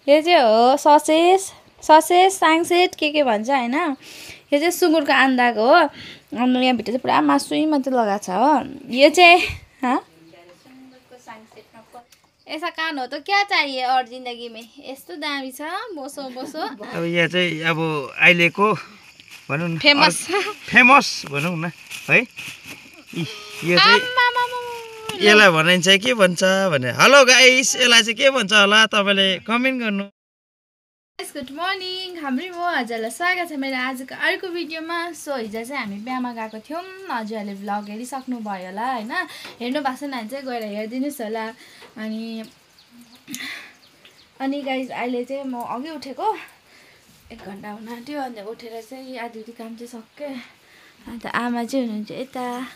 यो चाहिँ हो ससेज साङसेट के भन्छ हैन। यो चाहिँ सुँगुरको आन्डाको हो। अनि यहाँ भित्र चाहिँ पुरा मासुई मात्रै लगाएको छ हो। यो चाहिँ ऐसा कान हो त क्या चाहिए और जिन्दगी में। यस्तो दामी छ बोसो बोसो। अब यहाँ चाहिँ अब अहिलेको भनौँ न फेमस भनौँ न है। यो चाहिँ यसलाई भनिन्छ के भन्छ भने हेलो गाइस यसलाई चाहिँ के भन्छ होला तपाईले कमेन्ट गर्नु। गुड मर्निङ हाम्रो म हजुरलाई स्वागत छ मेरो आजको अर्को भिडियोमा। सो हिजो चाहिँ हामी बिहामा गएको थियौँ। हजुरहरूले भ्लग हेरिसक्नु भयो होला हैन। हेर्नु भएको छैन भने चाहिँ गएर हेरिदिनुस् होला। अनि गाइस अहिले चाहिँ म अघि उठेको 1 घन्टा हुन आँट्यो। अन्त उठेर चाहिँ आधी काम चाहिँ सकेँ। अन्त आमा चाहिँ हुनुहुन्छ यता।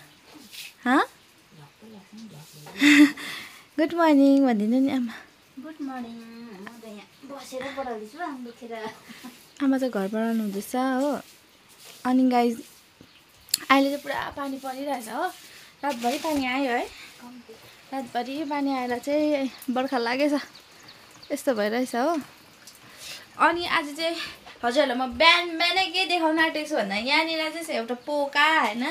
गुड मर्निङ भनिदिनु नि आमा। Good morning. म त यहाँ बसेर पढाउँदैछु आम्बुखेर। आमा चाहिँ घर पढाउनु हुँदैछ हो। अनि गाइस अहिले चाहिँ पुरा पानी परिरहेछ हो। रातभरि पानी आयो है। रातभरि पानी आएर चाहिँ बर्खा लागेछ यस्तो भइरहेछ हो। अनि आज चाहिँ हजुरहरूलाई म बिहानै के देखाउन आँटेको छु भन्दा यहाँनिर चाहिँ एउटा पोका हैन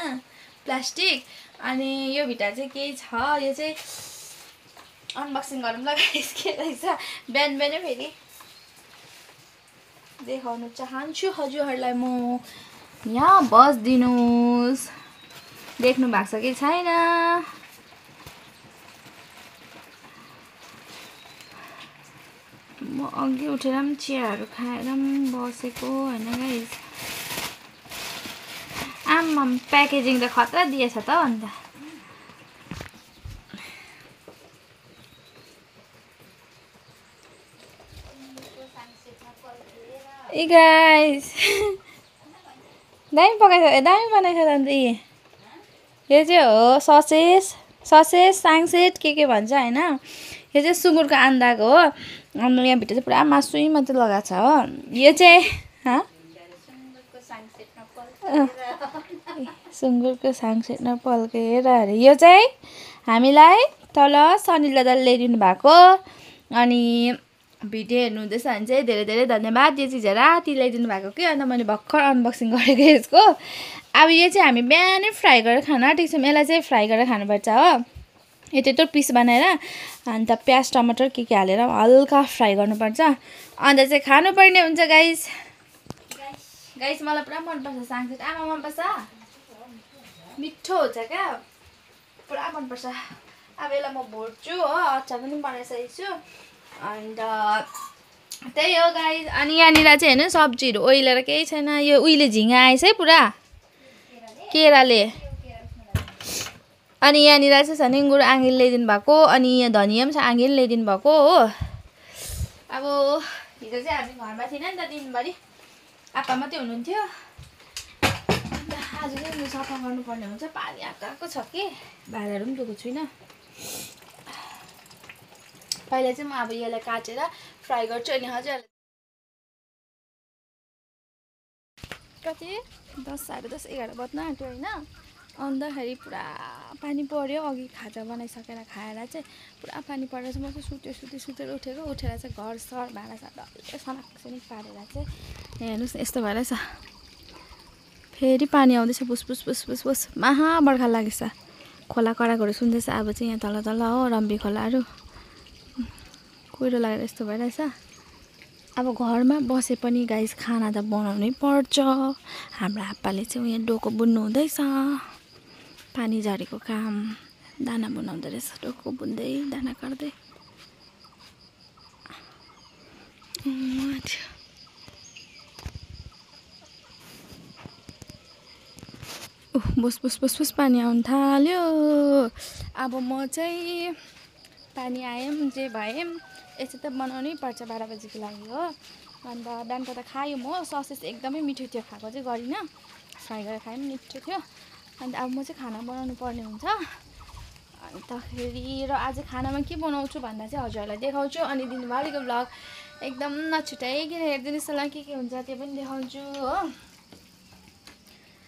प्लास्टिक। अनि यो भित्र चाहिँ केही छ। यो चाहिँ अनबक्सिङ गरौँ ल गाइस के रहेछ। बिहानै फेरि देखाउन चाहन्छु हजुरहरूलाई म। यहाँ बस्दिनुस्। देख्नु भएको छ कि छैन। म अघि उठेर पनि चियाहरू खाएर पनि बसेको हैन गाइस। आम्मा प्याकेजिङ त खतरा दिएछ त अन्त। ए गाइस दामी पकाइछ दामी बनाइछ त अन्त यो चाहिँ हो ससेज साङसेट के भन्छ हैन। यो चाहिँ सुँगुरको आन्डाको हो। अनि यहाँ भित्र चाहिँ पुरा मासुई मात्रै लगाएको छ हो। यो चाहिँ सुँगुरको साङसेट न पल्केर अरे। यो चाहिँ हामीलाई तल सनिल दादाले ल्याइदिनु भएको। अनि भिडियो हेर्नु हुँदैछ भने चाहिँ धेरै धेरै धन्यवाद। यो चिजहरू राति ल्याइदिनु भएको कि अन्त मैले भर्खर अनबक्सिङ गरेको यसको। अब यो चाहिँ हामी बिहानै फ्राई गरेर खान आँटेको छौँ। यसलाई चाहिँ फ्राई गरेर खानुपर्छ हो। यो त्यत्रो पिस बनाएर अन्त प्याज टमाटर के हालेर हल्का फ्राई गर्नुपर्छ। अन्त चाहिँ खानुपर्ने हुन्छ गाइस। गाइस मलाई पुरा मनपर्छ साङसेट। आमा मनपर्छ मिठो हुन्छ क्या पुरा मनपर्छ। अब यसलाई म भुट्छु हो। अचार पनि बनाइसकेको छु। अन्त त्यही हो गाइस। अनि यहाँनिर चाहिँ हेर्नु सब्जीहरू ओइलेर केही छैन। यो उहिले झिँगा आएछ है पुरा केराले। अनि यहाँनिर चाहिँ छ निङ्गुर आँगेले ल्याइदिनु भएको। अनि यहाँ धनिया पनि छ आँगेले ल्याइदिनु भएको हो। अब हिजो चाहिँ हामी घरमा थिएन नि त दिनभरि आप्पा मात्रै हुनुहुन्थ्यो। अन्त आज चाहिँ म सफा गर्नुपर्ने हुन्छ। पानी आएको छ कि भाँडाहरू पनि धोएको छुइनँ। पहिला चाहिँ म अब यसलाई काटेर फ्राई गर्छु। अनि हजुर कति 10 साढे 10 11 बज्न आँट्यो होइन। अन्तखेरि पुरा पानी पर्यो। अघि खाजा बनाइसकेर खाएर चाहिँ पुरा पानी परेर चाहिँ म चाहिँ सुतेर उठेको। उठेर चाहिँ घर सर भाँडासाँडा डल्लै सनाक्सुनिक पारेर चाहिँ हेर्नुहोस् न यस्तो भइरहेछ। फेरि पानी आउँदैछ बुस महा बर्खा लागेछ। खोला कराकोहरू सुन्दैछ। अब चाहिँ यहाँ तल तल हो रम्बी खोलाहरू कुहिरो लागेर यस्तो भइरहेछ। अब घरमा बसे पनि गाइस खाना त बनाउनै पर्छ। हाम्रो आप्पाले चाहिँ यहाँ डोको बुन्नु हुँदैछ। पानी झरेको काम दाना बनाउँदो रहेछ। डोको बुन्दै दाना काट्दै। बस पानी आउनु थाल्यो। अब म चाहिँ पानी आएँ जे भएँ यसो त बनाउनै पर्छ 12 बजीको लागि हो। अन्त बिहानको त खायो म ससेज एकदमै मिठो थियो। खाएको चाहिँ गरिनँ फ्राई गरेर खाएँ पनि मिठो थियो। अन्त अब म चाहिँ खाना बनाउनु पर्ने हुन्छ। अन्तखेरि र आज खानामा के बनाउँछु भन्दा चाहिँ हजुरहरूलाई देखाउँछु। अनि दिनभरिको भ्लग एकदम नछुटाइकन हेरिदिनुहोस् होला के हुन्छ त्यो पनि देखाउँछु हो।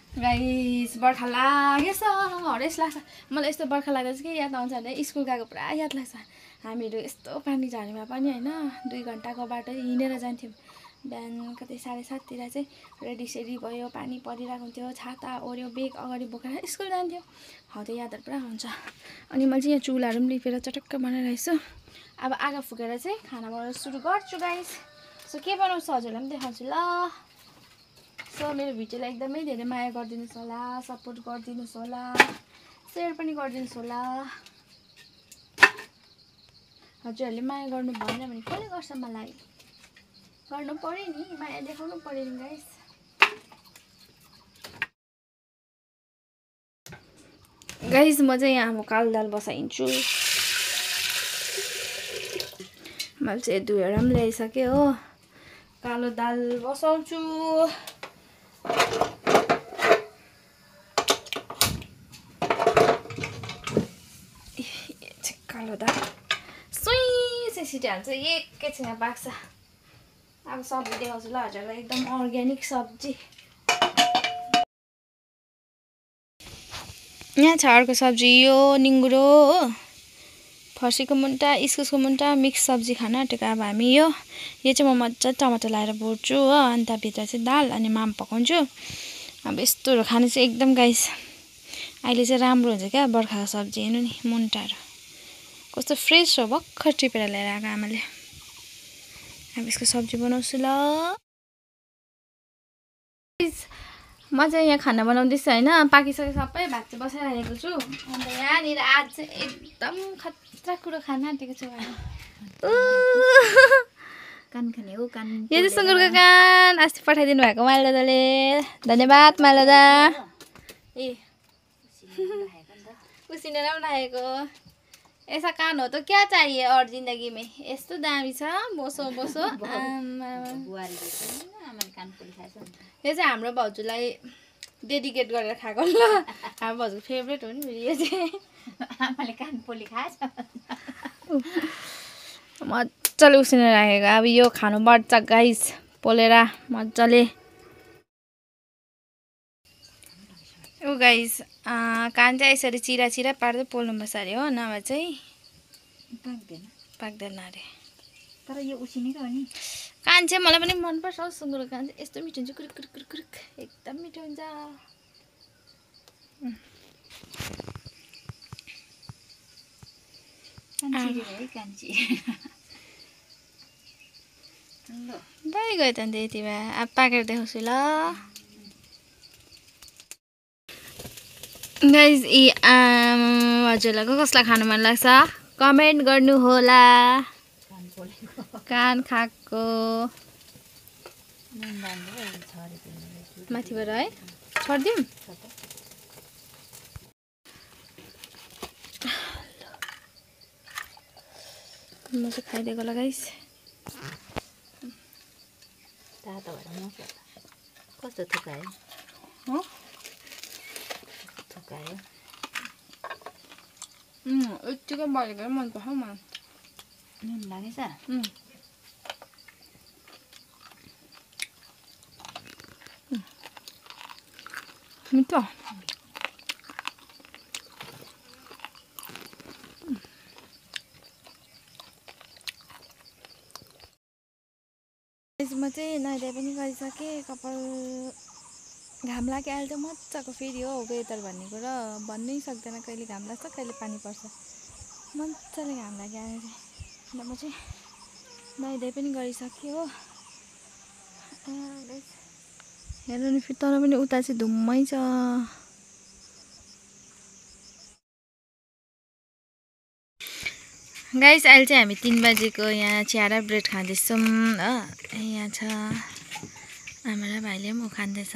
गाइस बर्खा लागेछ हरेस लाग्छ। मलाई यस्तो बर्खा लाग्दा चाहिँ के याद आउँछ भने स्कुल गएको पुरा याद लाग्छ। हामीहरू यस्तो पानी झरीमा पनि होइन 2 घन्टाको बाटो हिँडेर जान्थ्यौँ। बिहान कतै 7:30तिर चाहिँ रेडी भयो, पानी परिरहेको हुन्थ्यो, छाता ओऱ्यो, बेग अगाडि बोकेर स्कुल जान्थ्यौँ। हौ त्यो यादहरू पुरा हुन्छ। अनि मैले चाहिँ यहाँ चुलाहरू पनि लिपेर चटक्क बनाइरहेको छु। अब आगो फुकेर चाहिँ खाना बनाउन सुरु गर्छु गाइस। सो के बनाउँछु हजुरलाई पनि देखाउँछु ल। सो मेरो भिडियोलाई एकदमै धेरै माया गरिदिनुहोस् होला, सपोर्ट गरिदिनुहोस् होला, सेयर पनि गरिदिनुहोस् होला। हजुरहरूले माया गर्नु भएन भने कसले गर्छ मलाई? गर्नु पर्यो नि, माया देखाउनु पर्यो नि गाइस। गाइस म चाहिँ यहाँ अब कालो दाल बसाइन्छु। मैले चाहिँ धोएर पनि ल्याइसकेँ हो। कालो दाल बसाउँछु। कालो दाल सुई चाहिँ सिटी हाल्छ, एकैछिनमा पाक्छ। अब सब्जी देखाउँछु ल हजुरलाई, एकदम अर्ग्यानिक सब्जी। यहाँ छ अर्को सब्जी, यो निङ्गुरो हो, फर्सीको मुन्टा, इस्कुसको मुन्टा, मिक्स सब्जी खान आँटेको। अब हामी यो चाहिँ म मजाले टमाटर लाएर भुट्छु हो, अन्त भित्र चाहिँ दाल अनि माम पकाउँछु। अब यस्तोहरू खानु चाहिँ एकदम गाइस अहिले चाहिँ राम्रो हुन्छ क्या। बर्खाको सब्जी हेर्नु नि, मुन्टाहरू कस्तो फ्रेस हो, भर्खर टिपेर ल्याएर आएको आमाले। अब यसको सब्जी बनाउँछु ल। म चाहिँ यहाँ खाना बनाउँदैछु होइन, पाकिसक्यो सबै, भात चाहिँ बसाइरहेको छु। अन्त यहाँनिर आज चाहिँ एकदम खतरा कुरो खान आँटेको छु। कान खाने हो, कान। यो चाहिँ सुँगुरको कान अस्ति पठाइदिनु भएको माइला दादाले, धन्यवाद माइला दा। ए उसिनेर पनि राखेको। ऐसा कान हो तो क्या चाहिए और जिंदगी में? यस्तो दामी छ, बोसो बोसो। यो चाहिँ हाम्रो भाउजूलाई डेडिकेट गरेर खाएको ल। हाम्रो भाउजूको फेभरेट हो नि फेरि यो चाहिँ। आमाले कानपोली खाएछ। मजाले उसिनेर राखेको। अब यो खानुपर्छ गाइस, पोलेर मजाले। ऊ गाइस कान चाहिँ यसरी चिरा चिरा पार्दै पोल्नुपर्छ अरे हो, नभए चाहिँ पाक्दैन अरे। तर यो उसिनेको हो नि। कान चाहिँ मलाई पनि मनपर्छ हौ, सुँगुरको कान चाहिँ यस्तो मिठो हुन्छ, कुरुक कुरुक कुरुक कुरुक, एकदम मिठो हुन्छ। भइगयो त अन्त यति भए। अब पाकेर देखाउँछु ल गाइस। हजुरलाई कसलाई खानु मन लाग्छ कमेन्ट गर्नु होला। कान खाएको माथिबाट है छरिदिउँ। म चाहिँ खाइदिएको ल गाइस। तातो भएर मसला कस्तो थुकायो हो, थुकायो। यतिको बलेको मन पर्छ हौ मलाई। नुन लागेछ। मिठो। म चाहिँ नुहाइ पनि गरिसकेँ। कपाल घाम लागि अहिले त मजाको फेरि हो वेदर भनेको, र भन्नै सक्दैन कहिले घाम लाग्छ कहिले पानी पर्छ। मजाले घाम लाग्यो अहिले चाहिँ। अन्त म चाहिँ नुहाइ पनि गरिसकेँ हो। हेर्नु नि फेरि तर पनि उता चाहिँ धुम्मै छ। गाइस अहिले चाहिँ हामी 3 बजेको यहाँ चिया र ब्रेड खाँदैछौँ हो। यहाँ छ आमा र भाइले पनि खाँदैछ।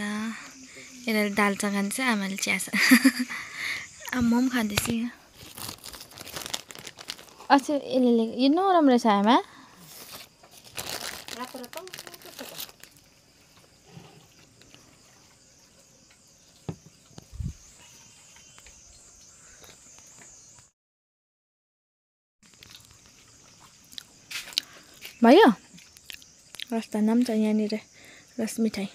यिनीहरूले दाल खाँदैछ, आमाले चिया छ। अब म पनि खाँदैछु यहाँ। अच्छा यसले यो नराम्रो छ आमा। भयो रसदाना पनि छ यहाँनिर, रस मिठाई।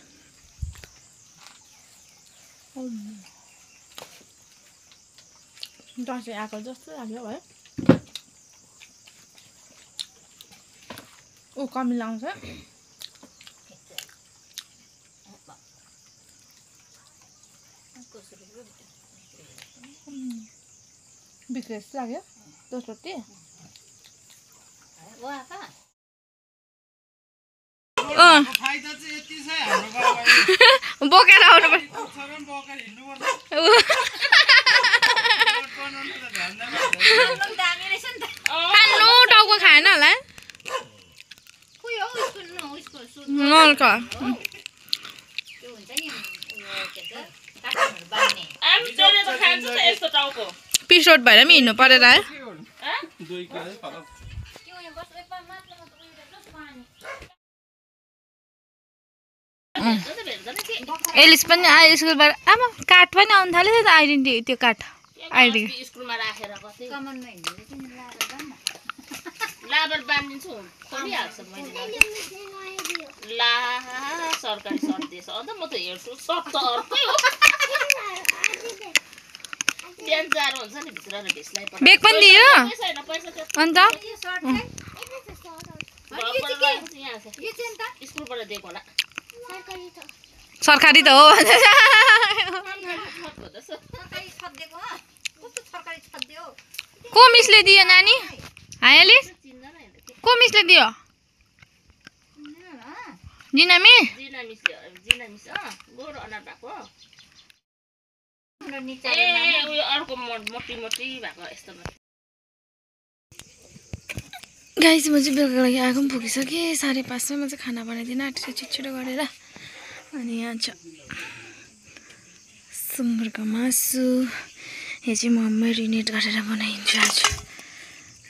दसैँ आएको जस्तो लाग्यो है। ऊ कमी लाउँछ बिग्रेस लाग्यो दोस्रो टी बोकेर आउनु खानु टाउको खाएन होला पिसोट भएर पनि हिँड्नु परेर एलिस पनि आयो स्कुलबाट आमा काठ पनि आउनु थाल्यो त आइडेन्टिटी त्यो काठ आइडी स्कुलमा राखेर कतै लाबर बान्दिन्छु खोलिहाल्छ मैले ला सरकारी सर्ट दिएछ अन्त म त हेर्छु सर्ट त अर्कै हो बिहान जाडो हुन्छ नि भित्र र भिस्लाई बेग पनि दियो छैन पैसा अन्त स्कुलबाट दिएको होला सरकारी त हो को मिसले दियो नानी हायलिस को मिसले दियो जिना मिस जिना मिस गोरो अनार भएको ए उयो अर्को मोटी भएको यस्तो गाइस म चाहिँ बेलुका लागि आएको पनि पुगिसकेँ 5:30 मा चाहिँ खाना बनाइदिन आँटेर छिटो गरेर अनि यहाँ छ सुँगुरको मासु यो चाहिँ म मेरिनेट गरेर बनाइदिन्छु आज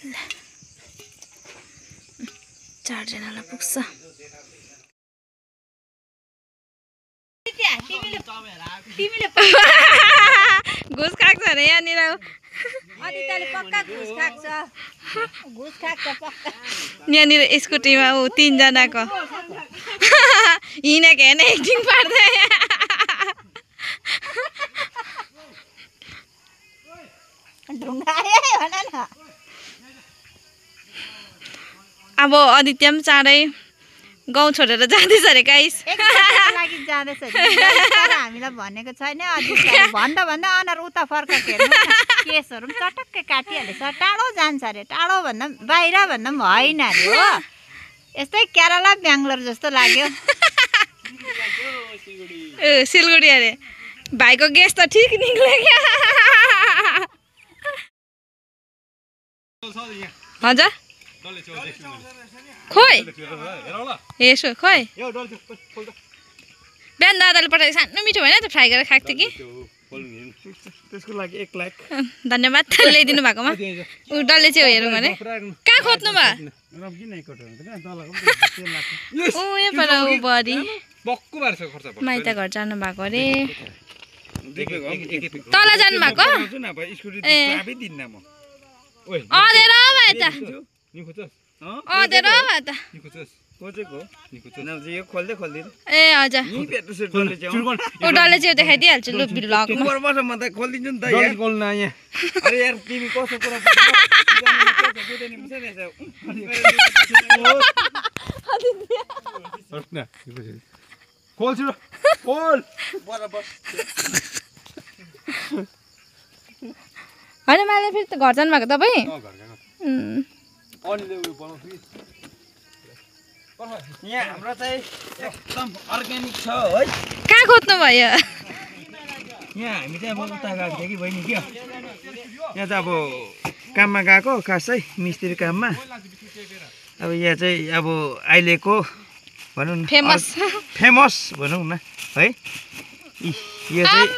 ल 4 जनालाई पुग्छ घुस खाएको छ अरे यहाँनिर यहाँनिर स्कुटीमा ऊ 3 जनाको हिँडेको हेर्ने एक्टिङ पार्दै अब आदित्य पनि चाँडै गाउँ छोडेर जाँदैछ अरे गाइस लागि जाँदैछ तर हामीलाई भनेको छैन भन्दा भन्दा अनुहार उता फर्काएको हेर्नु केसहरू पनि चटक्कै काटिहालेछ टाढो जान्छ अरे टाढो भन्दा बाहिर भन्दा पनि होइन अरे हो यस्तै केरला बेङ्गलोर जस्तो लाग्यो सिलगढी अरे भाइको गेस त ठिक निक्ल्यो क्या हजुर खोइ यसो खोइ बिहान दादाले पठाएको सानो मिठो भएन त फ्राई गरेर खाएको थियो कि त्यसको लागि 1 लाख धन्यवाद ल्याइदिनु भएकोमा ऊ डल्ले चाहिँ हेरौँ अरे कहाँ खोज्नु भयो ऊ यहाँ पर ऊ बडी माइत घर जानु भएको अरे तल जानु भएको ए अँधेर भयो त अँधेर भयो त ए हजुर ऊ डल्ले चाहिँ देखाइदिइहाल्छु लु भ्लगमा होइन मलाई फेरि त घर जानु भएको तपाईँ यहाँ हाम्रो चाहिँ एकदम अर्ग्यानिक छ है कहाँ खोज्नु भयो यहाँ हामी चाहिँ अब उता गएको थियो कि बहिनी क्या यहाँ चाहिँ अब काममा गएको खासै मिस्त्री काममा अब यहाँ चाहिँ अब अहिलेको भनौँ न फेमस भनौँ न है यो चाहिँ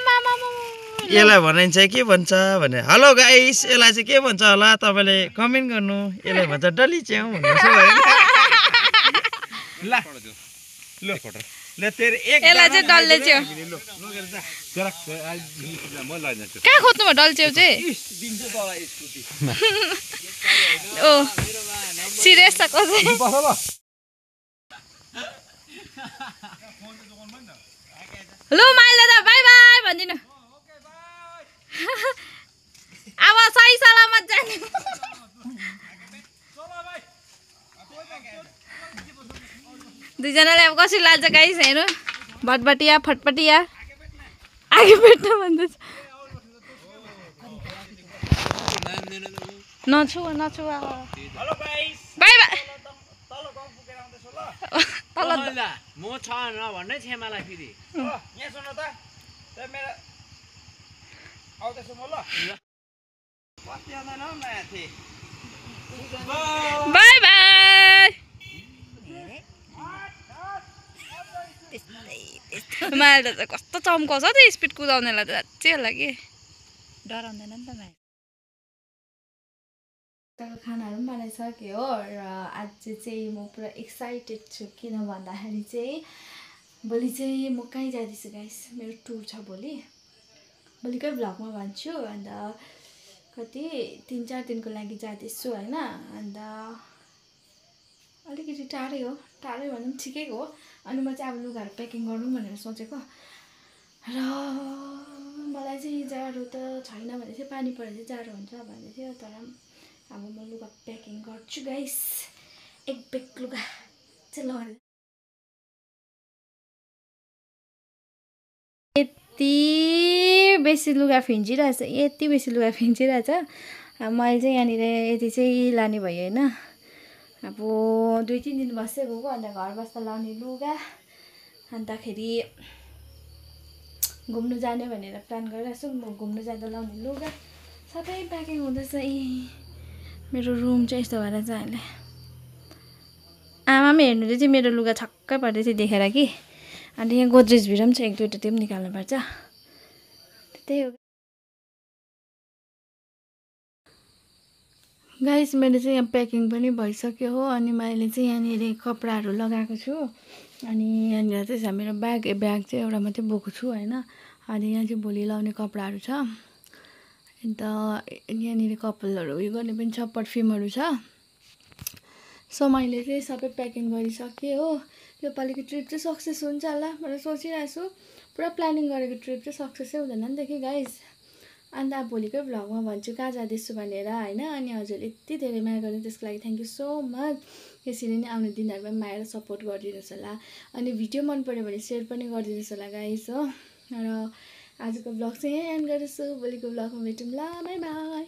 यसलाई भनिन्छ के भन्छ भने हेलो गाइस यसलाई चाहिँ के भन्छ होला तपाईँले कमेन्ट गर्नु यसलाई भन्छ डल्ली च्याउ भन्नुहोस् ल ल ल तेरो एक यसलाई चाहिँ डल्ले च्याउ कहाँ खोज्नु भयो डल्ले च्याउ चाहिँ ओ सिरियस छ कसै लु माइल दादा बाई बाई भनिदिनु अब सही सलामत जाने दुईजनाले अब कसरी लाग्छ गाइस हेर्नु भटभटिया फटपटिया आगे पेट्न भन्दैछ नछु हेलो गाइस बाई बाई तल गाउँ पुगेर आउँदैछु ल तल म छ नभन्नै छेमालाई फेरि यहाँ सुन त मेरो आउँदैछु म ल कति आउँदैन हौ नयाँ थिए बाई बाई माया त कस्तो चम्काउँछ त्यो स्पिड कुदाउनेलाई त साँच्चै होला कि डराउँदैन नि त माया खानाहरू पनि बनाइसक्यो हो र आज चाहिँ म पुरा एक्साइटेड छु किन भन्दाखेरि चाहिँ भोलि चाहिँ म कहीँ जाँदैछु गाइस मेरो टुर छ भोलिकै भ्लगमा भन्छु अन्त कति 3-4 दिनको लागि जाँदैछु होइन अन्त अलिकति टाढै भन्दा पनि ठिकैको हो अनि म चाहिँ अब लुगाहरू प्याकिङ गरौँ भनेर सोचेको र मलाई चाहिँ जाडो त छैन भने चाहिँ पानी परेर चाहिँ जाडो हुन्छ भन्दै थियो तर अब म लुगा प्याकिङ गर्छु गाइस एक बेग लुगा चाहिँ लगेर यति बेसी लुगा फिन्जिरहेछ मैले चाहिँ यहाँनिर यति चाहिँ लाने भयो होइन अब 2-3 दिन बस्दै गएको अन्त घर बस्दा लाउने लुगा अन्तखेरि घुम्नु जाने भनेर प्लान गरिरहेको छु म घुम्नु जाँदा लाउने लुगा सबै प्याकिङ हुँदैछ मेरो रुम चाहिँ यस्तो भएर चाहिँ अहिले आमा पनि हेर्नुले चाहिँ मेरो लुगा छक्कै पर्दै थियो देखेर कि अन्त यहाँ गोद्रेजभित्र पनि छ 1-2 त्यो पनि निकाल्नुपर्छ त्यही हो गाइस मेरो चाहिँ यहाँ प्याकिङ पनि भइसक्यो हो अनि मैले चाहिँ यहाँनिर कपडाहरू लगाएको छु अनि यहाँनिर चाहिँ मेरो ब्याग चाहिँ एउटा मात्रै बोकेको छु होइन अनि यहाँ चाहिँ भोलि लाउने कपडाहरू छ अन्त यहाँनिर कपालहरू उयो गर्ने पनि छ पर्फ्युमहरू छ सो मैले चाहिँ सबै प्याकिङ गरिसकेँ हो यो पालिको ट्रिप चाहिँ सक्सेस हुन्छ होला भनेर सोचिरहेको छु पुरा प्लानिङ गरेको ट्रिप चाहिँ सक्सेसै हुँदैन नि त कि गाइस अन्त अब भोलिकै भ्लगमा भन्छु कहाँ जाँदैछु भनेर होइन अनि हजुर यति धेरै माया गर्नु त्यसको लागि थ्याङ्क यू सो मच यसरी नै आउने दिनहरूमा माया र सपोर्ट गरिदिनुहोस् होला अनि भिडियो मन पऱ्यो भने सेयर पनि गरिदिनुहोस् होला गाइस हो र आजको भ्लग चाहिँ यहीँ एन्ड गर्दैछु भोलिको भ्लगमा भेटौँ ल बाई बाई